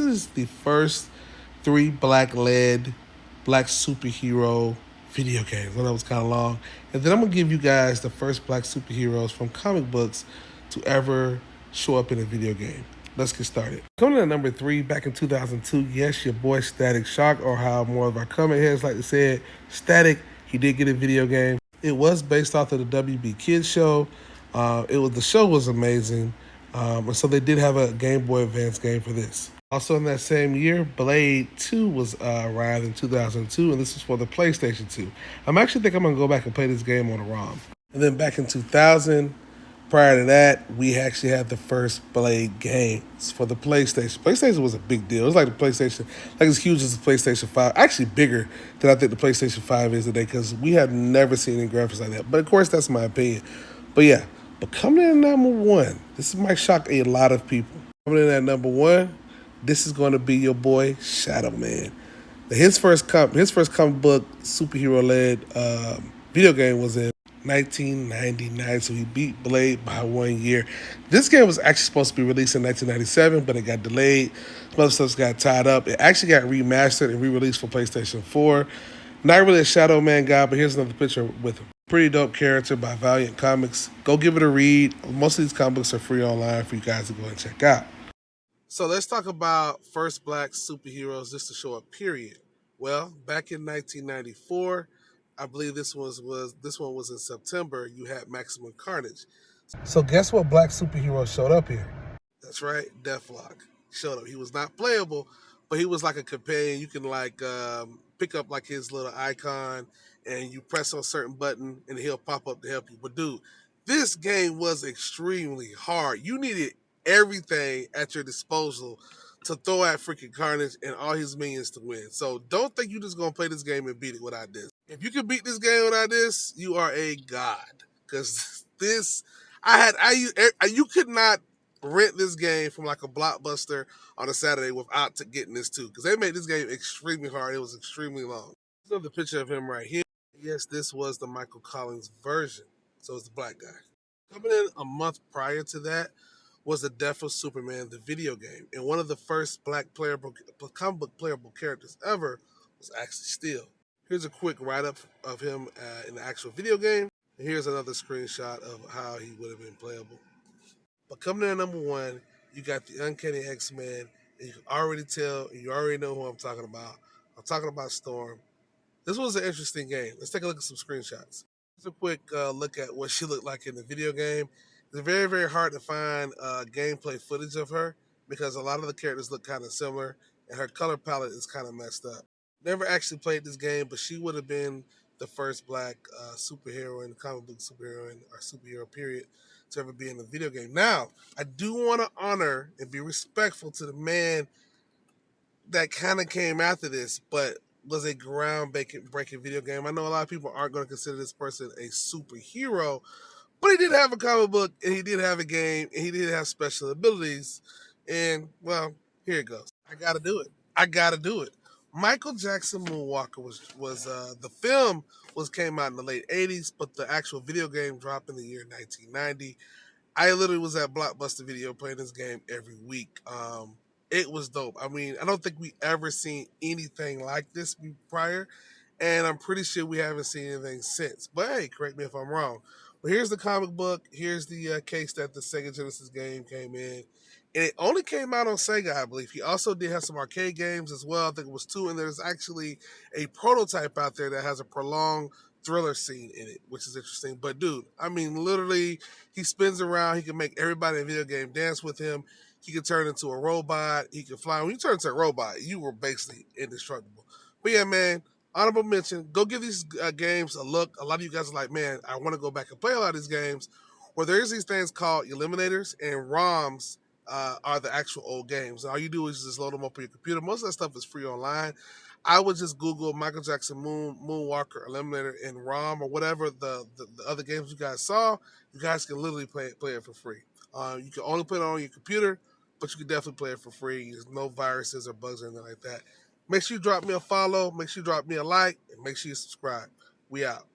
this is the first three black superhero video games. I know it was kind of long. And then I'm going to give you guys the first black superheroes from comic books to ever show up in a video game. Let's get started. Coming in at number three, back in 2002, yes, your boy Static Shock, or how more of our comment heads like to say it, Static, he did get a video game. It was based off of the WB Kids show. The show was amazing, and so they did have a Game Boy Advance game for this. Also in that same year, Blade 2 was arrived in 2002, and this is for the PlayStation 2. I'm actually think I'm gonna go back and play this game on a ROM. And then back in 2000, prior to that, we actually had the first Blade games for the PlayStation. PlayStation was a big deal. It was like the PlayStation, like as huge as the PlayStation 5. Actually bigger than I think the PlayStation 5 is today because we have never seen any graphics like that. But of course, that's my opinion. But yeah, but coming in at number one, this might shock a lot of people. Coming in at number one, this is going to be your boy Shadow Man. His first comic book superhero led video game was in 1999, so he beat Blade by 1 year. This game was actually supposed to be released in 1997, but it got delayed. Some other stuff got tied up. It actually got remastered and re-released for PlayStation 4. Not really a Shadow Man guy, but here's another picture with him. Pretty dope character by Valiant Comics. Go give it a read. Most of these comic books are free online for you guys to go and check out. So let's talk about first black superheroes just to show a period. Well, back in 1994, I believe this one was in September. You had Maximum Carnage. So guess what black superhero showed up here? That's right, Deathlock showed up. He was not playable, but he was like a companion. You can like pick up like his little icon, and you press on a certain button, and he'll pop up to help you. But dude, this game was extremely hard. You needed everything at your disposal to throw at freaking Carnage and all his minions to win. So don't think you're just gonna play this game and beat it without this. If you can beat this game without this, you are a god. Because this, you could not rent this game from like a blockbuster on a Saturday without getting this too. Because they made this game extremely hard. It was extremely long. Here's another picture of him right here. Yes, this was the Michael Collins version. So it's the black guy. Coming in a month prior to that was the Death of Superman, the video game. And one of the first black comic book playable characters ever was actually Steel. Here's a quick write-up of him in the actual video game. And here's another screenshot of how he would have been playable. But coming in at number one, you got the Uncanny X-Men. And you can already tell, and you already know who I'm talking about. I'm talking about Storm. This was an interesting game. Let's take a look at some screenshots. Just a quick look at what she looked like in the video game. It's very, very hard to find gameplay footage of her because a lot of the characters look kind of similar and her color palette is kind of messed up. Never actually played this game, but she would have been the first black superhero, comic book superhero, or superhero period to ever be in a video game. Now, I do want to honor and be respectful to the man that kind of came after this, but was a ground-breaking video game. I know a lot of people aren't going to consider this person a superhero, but he did have a comic book, and he did have a game, and he did have special abilities. And, well, here it goes. I got to do it. I got to do it. Michael Jackson Moonwalker was the film came out in the late 80s, but the actual video game dropped in the year 1990. I literally was at Blockbuster Video playing this game every week. It was dope. I mean, I don't think we ever seen anything like this prior, and I'm pretty sure we haven't seen anything since. But hey, correct me if I'm wrong. But here's the comic book. Here's the case that the Sega Genesis game came in. And it only came out on Sega, I believe. He also did have some arcade games as well. I think it was two. And there's actually a prototype out there that has a prolonged thriller scene in it, which is interesting. But dude, I mean, literally, he spins around. He can make everybody in the video game dance with him. He can turn into a robot. He can fly. When you turn into a robot, you were basically indestructible. But yeah, man, honorable mention. Go give these games a look. A lot of you guys are like, man, I want to go back and play a lot of these games. Where there's these things called eliminators and ROMs are the actual old games. All you do is just load them up on your computer. Most of that stuff is free online. I would just Google Michael Jackson Moonwalker Eliminator in ROM or whatever the other games you guys saw. You guys can literally play it for free. You can only play it on your computer, but you can definitely play it for free. There's no viruses or bugs or anything like that. Make sure you drop me a follow. Make sure you drop me a like, and make sure you subscribe. We out.